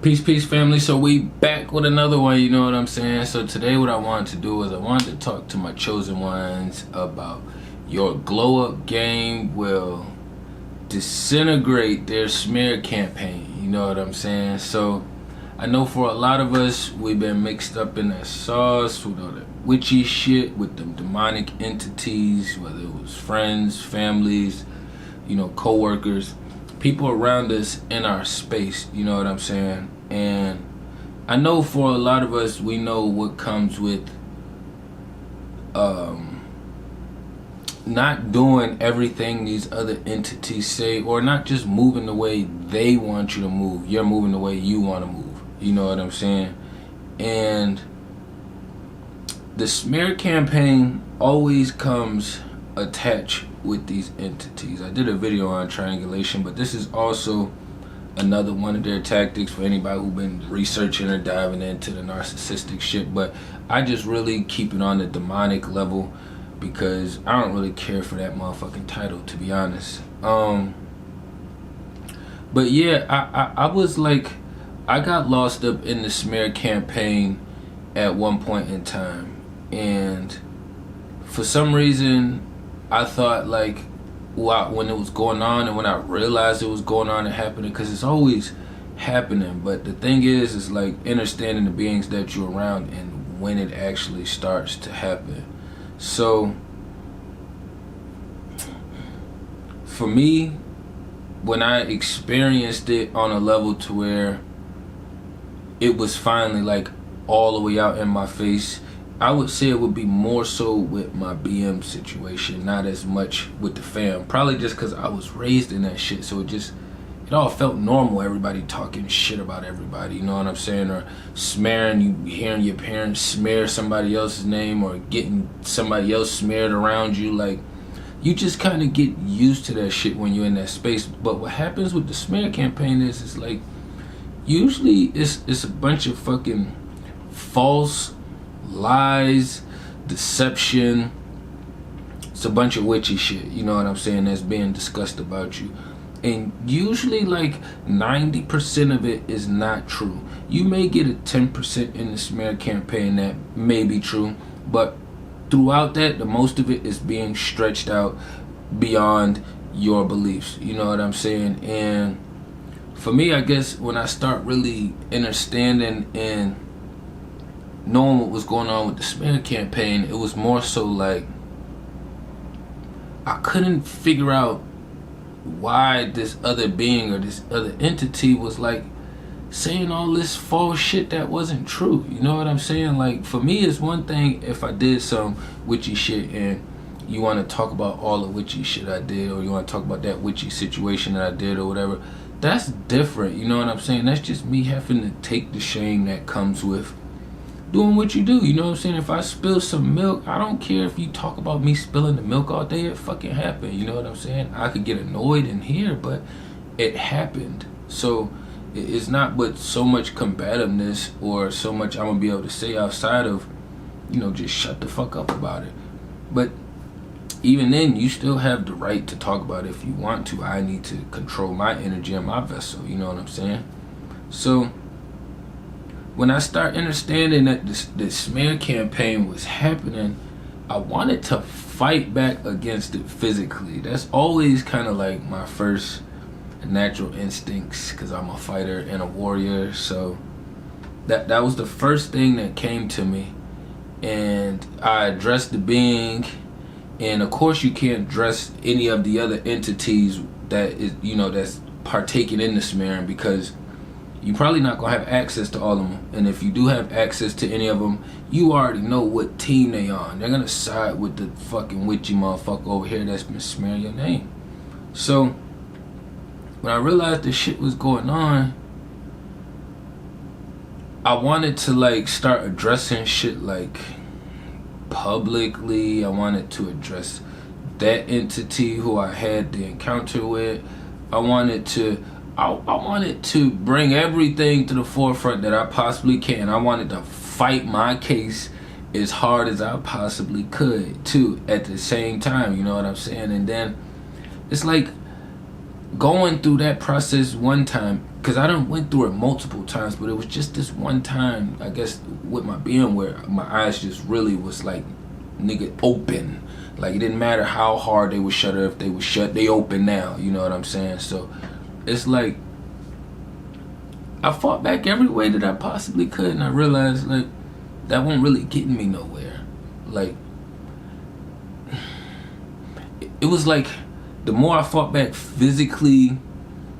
Peace, family. So we back with another one, you know what I'm saying? So today what I wanted to do is I wanted to talk to my chosen ones about your glow up game will disintegrate their smear campaign, you know what I'm saying? So I know for a lot of us, we've been mixed up in that sauce with all that witchy shit, with them demonic entities, whether it was friends, families, you know, co-workers, people around us in our space, you know what I'm saying? And I know for a lot of us, we know what comes with not doing everything these other entities say, or not just moving the way they want you to move. You're moving the way you want to move, you know what I'm saying? And the smear campaign always comes attached with these entities. I did a video on triangulation, but this is also another one of their tactics for anybody who's been researching or diving into the narcissistic shit. But I just really keep it on the demonic level because I don't really care for that motherfucking title, to be honest. But yeah, I was like, I got lost up in the smear campaign at one point in time, and for some reason I thought like, when it was going on and when I realized it was going on and happening, because it's always happening, but the thing is like understanding the beings that you're around and when it actually starts to happen. So for me, when I experienced it on a level to where it was finally like all the way out in my face, I would say it would be more so with my BM situation, not as much with the fam. Probably just because I was raised in that shit, so it all felt normal. Everybody talking shit about everybody, you know what I'm saying? Or smearing, you hearing your parents smear somebody else's name, or getting somebody else smeared around you. Like, you just kind of get used to that shit when you're in that space. But what happens with the smear campaign is like, usually it's a bunch of fucking false lies, deception. It's a bunch of witchy shit, you know what I'm saying, that's being discussed about you. And usually like 90% of it is not true. You may get a 10% in the smear campaign that may be true, but throughout that, the most of it is being stretched out beyond your beliefs, you know what I'm saying? And for me, I guess when I start really understanding and knowing what was going on with the smear campaign, it was more so like I couldn't figure out why this other being or this other entity was like saying all this false shit that wasn't true, you know what I'm saying? Like, for me, it's one thing if I did some witchy shit and you want to talk about all the witchy shit I did, or you want to talk about that witchy situation that I did or whatever. That's different, you know what I'm saying? That's just me having to take the shame that comes with doing what you do, you know what I'm saying? If I spill some milk, I don't care if you talk about me spilling the milk all day. It fucking happened, you know what I'm saying? I could get annoyed in here, but it happened. So it's not but so much combativeness or so much I'm gonna be able to say outside of, you know, just shut the fuck up about it. But even then, you still have the right to talk about it if you want to. I need to control my energy and my vessel, you know what I'm saying? So when I start understanding that this smear campaign was happening, I wanted to fight back against it physically. That's always kind of like my first natural instincts, because I'm a fighter and a warrior. So that was the first thing that came to me, and I addressed the being. And of course, you can't address any of the other entities that is, you know, that's partaking in the smearing, because you're probably not gonna have access to all of them. And if you do have access to any of them, you already know what team they on. They're gonna side with the fucking witchy motherfucker over here that's been smearing your name. So when I realized this shit was going on, I wanted to like start addressing shit like publicly. I wanted to address that entity who I had the encounter with. I wanted to bring everything to the forefront that I possibly can. I wanted to fight my case as hard as I possibly could too at the same time, you know what I'm saying? And then it's like going through that process one time, because I done went through it multiple times, but it was just this one time, I guess, with my being where my eyes just really was like, nigga, open. Like, it didn't matter how hard they would shut, or if they would shut, they open now, you know what I'm saying? So it's like, I fought back every way that I possibly could, and I realized, like, that wasn't really getting me nowhere. Like, it was like, the more I fought back physically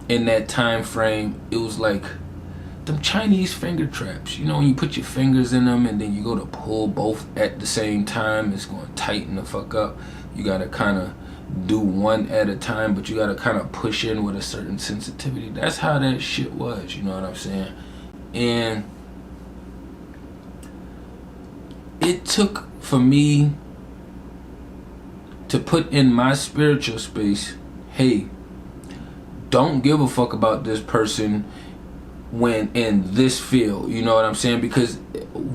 in that time frame, it was like them Chinese finger traps. You know, when you put your fingers in them and then you go to pull both at the same time, it's going to tighten the fuck up. You got to kind of do one at a time, but you got to kind of push in with a certain sensitivity. That's how that shit was, you know what I'm saying? And it took for me to put in my spiritual space, hey, don't give a fuck about this person when in this field, you know what I'm saying? Because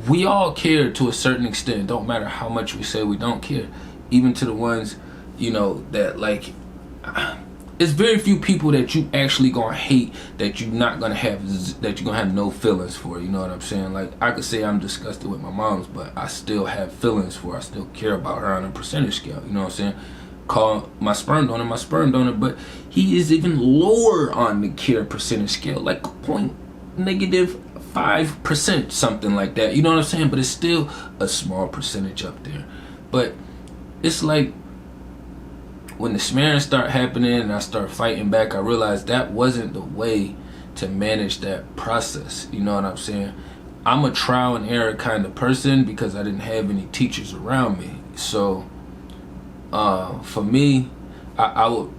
we all care to a certain extent. Don't matter how much we say we don't care. Even to the ones, you know, that like, it's very few people that you actually gonna hate that you're not gonna have, that you're gonna have no feelings for, you know what I'm saying? Like, I could say I'm disgusted with my mom's, but I still have feelings for her. I still care about her on a percentage scale, you know what I'm saying? Call my sperm donor my sperm donor, but he is even lower on the care percentage scale, like -5%, something like that, you know what I'm saying? But it's still a small percentage up there. But it's like, when the smearing start happening and I start fighting back, I realized that wasn't the way to manage that process, you know what I'm saying? I'm a trial and error kind of person because I didn't have any teachers around me. So for me, I would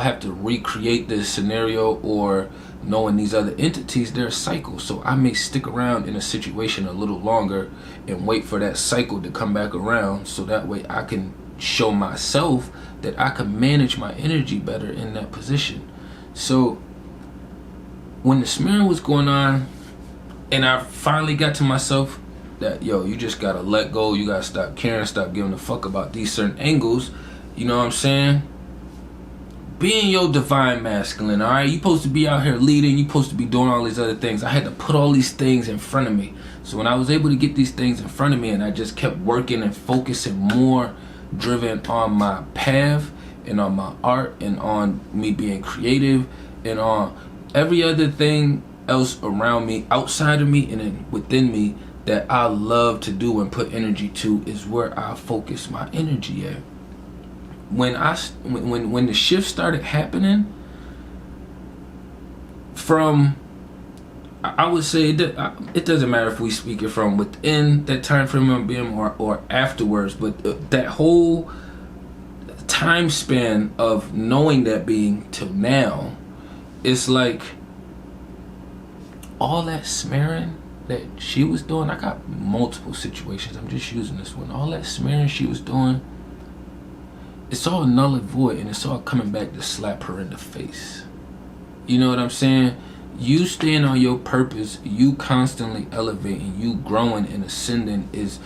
have to recreate this scenario, or knowing these other entities, they're cycles. So I may stick around in a situation a little longer and wait for that cycle to come back around, so that way I can show myself that I can manage my energy better in that position. So when the smearing was going on, and I finally got to myself that, yo, you just gotta let go, you gotta stop caring, stop giving a fuck about these certain angles, you know what I'm saying? Being your divine masculine, all right? You supposed to be out here leading, you supposed to be doing all these other things. I had to put all these things in front of me. So when I was able to get these things in front of me, and I just kept working and focusing more, driven on my path and on my art and on me being creative and on every other thing else around me, outside of me and then within me, that I love to do and put energy to, is where I focus my energy at. When the shift started happening, from, I would say it doesn't matter if we speak it from within that time frame of being or afterwards, but that whole time span of knowing that being till now, it's like all that smearing that she was doing. I got multiple situations, I'm just using this one. All that smearing she was doing, it's all null and void, and it's all coming back to slap her in the face. You know what I'm saying? You staying on your purpose, you constantly elevating, you growing and ascending is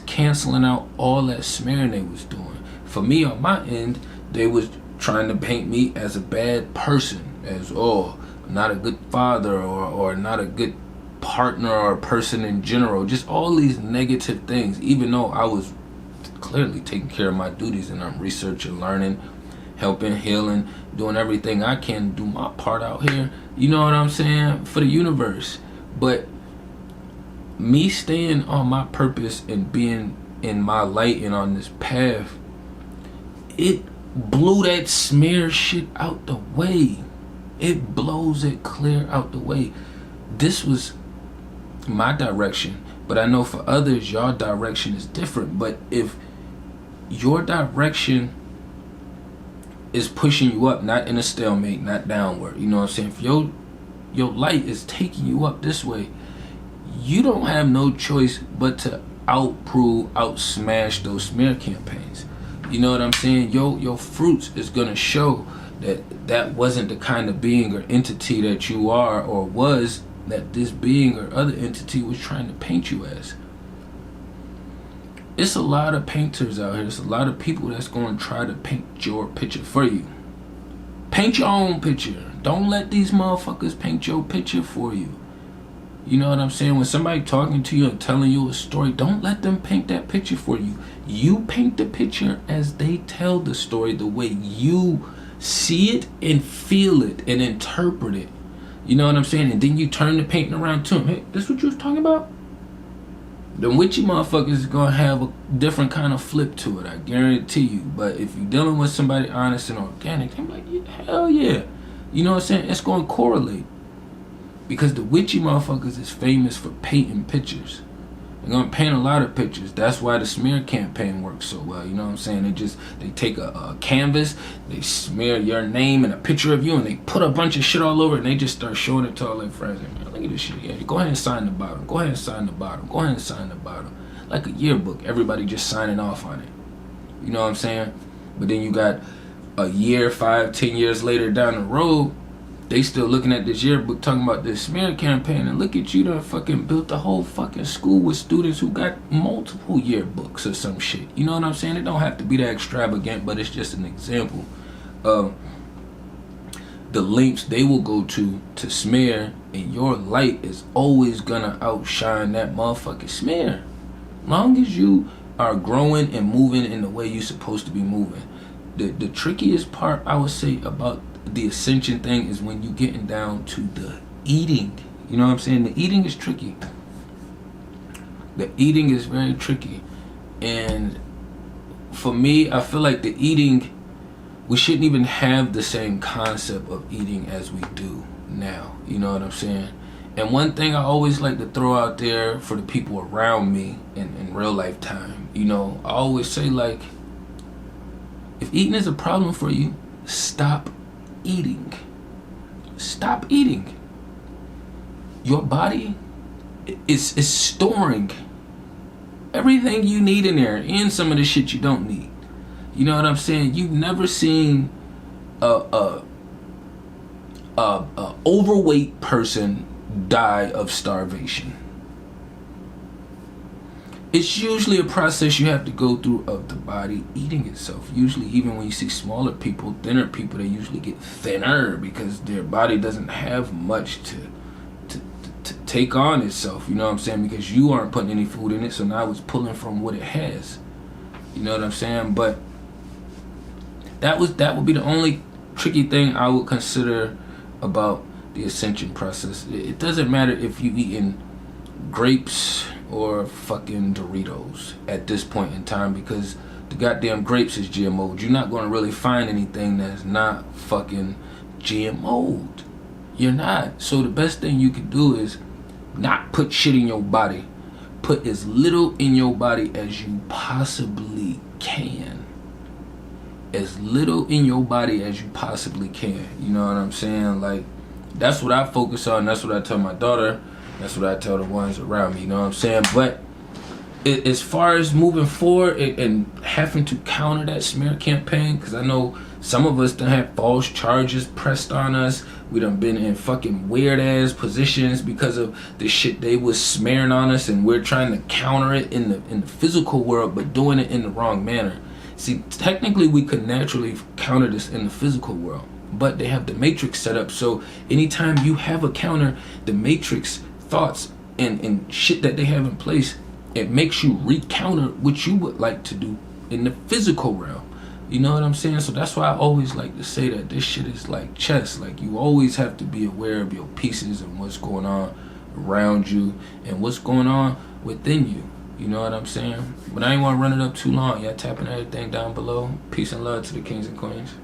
canceling out all that smearing they was doing. For me, on my end, they was trying to paint me as a bad person, as, oh, not a good father, or not a good partner or person in general. Just all these negative things, even though I was clearly taking care of my duties and I'm researching, learning, helping, healing, doing everything I can to do my part out here, you know what I'm saying, for the universe. But me staying on my purpose and being in my light and on this path, it blew that smear shit out the way. It blows it clear out the way. This was my direction, but I know for others, your direction is different. But if your direction is pushing you up, not in a stalemate, not downward, you know what I'm saying? If your light is taking you up this way, you don't have no choice but to out-smash those smear campaigns. You know what I'm saying? Your fruits is gonna show that wasn't the kind of being or entity that you are or was, that this being or other entity was trying to paint you as. It's a lot of painters out here. It's a lot of people that's going to try to paint your picture for you. Paint your own picture. Don't let these motherfuckers paint your picture for you. You know what I'm saying? When somebody talking to you and telling you a story, don't let them paint that picture for you. You paint the picture as they tell the story, the way you see it and feel it and interpret it. You know what I'm saying? And then you turn the painting around to them. Hey, this what you was talking about? The witchy motherfuckers is gonna have a different kind of flip to it, I guarantee you. But if you're dealing with somebody honest and organic, I'm like, yeah, hell yeah. You know what I'm saying? It's gonna correlate. Because the witchy motherfuckers is famous for painting pictures. They're gonna paint a lot of pictures. That's why the smear campaign works so well. You know what I'm saying? They take a canvas, they smear your name and a picture of you, and they put a bunch of shit all over it, and they just start showing it to all their friends. And, man, look at this shit. Yeah, go ahead and sign the bottom. Go ahead and sign the bottom. Go ahead and sign the bottom. Like a yearbook, everybody just signing off on it. You know what I'm saying? But then you got a year, 5, 10 years later down the road, they still looking at this yearbook talking about this smear campaign, and look at you done fucking built the whole fucking school with students who got multiple yearbooks or some shit. You know what I'm saying? It don't have to be that extravagant, but it's just an example of the lengths they will go to smear, and your light is always gonna outshine that motherfucking smear. Long as you are growing and moving in the way you're supposed to be moving. The trickiest part I would say about the ascension thing is when you getting down to the eating. You know what I'm saying? The eating is tricky. The eating is very tricky. And for me, I feel like the eating, we shouldn't even have the same concept of eating as we do now. You know what I'm saying? And one thing I always like to throw out there for the people around me in real life time, you know, I always say, like, if eating is a problem for you, stop eating. Stop eating. Your body is storing everything you need in there, and some of the shit you don't need. You know what I'm saying? You've never seen a overweight person die of starvation. It's usually a process you have to go through of the body eating itself. Usually, even when you see smaller people, thinner people, they usually get thinner because their body doesn't have much to take on itself. You know what I'm saying? Because you aren't putting any food in it, so now it's pulling from what it has. You know what I'm saying? But that would be the only tricky thing I would consider about the ascension process. It doesn't matter if you eating grapes or fucking Doritos at this point in time, because the goddamn grapes is GMO'd. You're not going to really find anything that's not fucking GMO'd. You're not. So the best thing you can do is not put shit in your body. Put as little in your body as you possibly can. As little in your body as you possibly can. You know what I'm saying? Like, that's what I focus on. That's what I tell my daughter. That's what I tell the ones around me, you know what I'm saying? But as far as moving forward and having to counter that smear campaign, because I know some of us done had false charges pressed on us. We done been in fucking weird ass positions because of the shit they was smearing on us, and we're trying to counter it in the physical world, but doing it in the wrong manner. See, technically we could naturally counter this in the physical world, but they have the matrix set up, so anytime you have a counter, the matrix thoughts and shit that they have in place, it makes you recounter what you would like to do in the physical realm. You know what I'm saying? So that's why I always like to say that this shit is like chess. Like, you always have to be aware of your pieces and what's going on around you and what's going on within you. You know what I'm saying? But I ain't want to run it up too long. Y'all tapping everything down below. Peace and love to the kings and queens.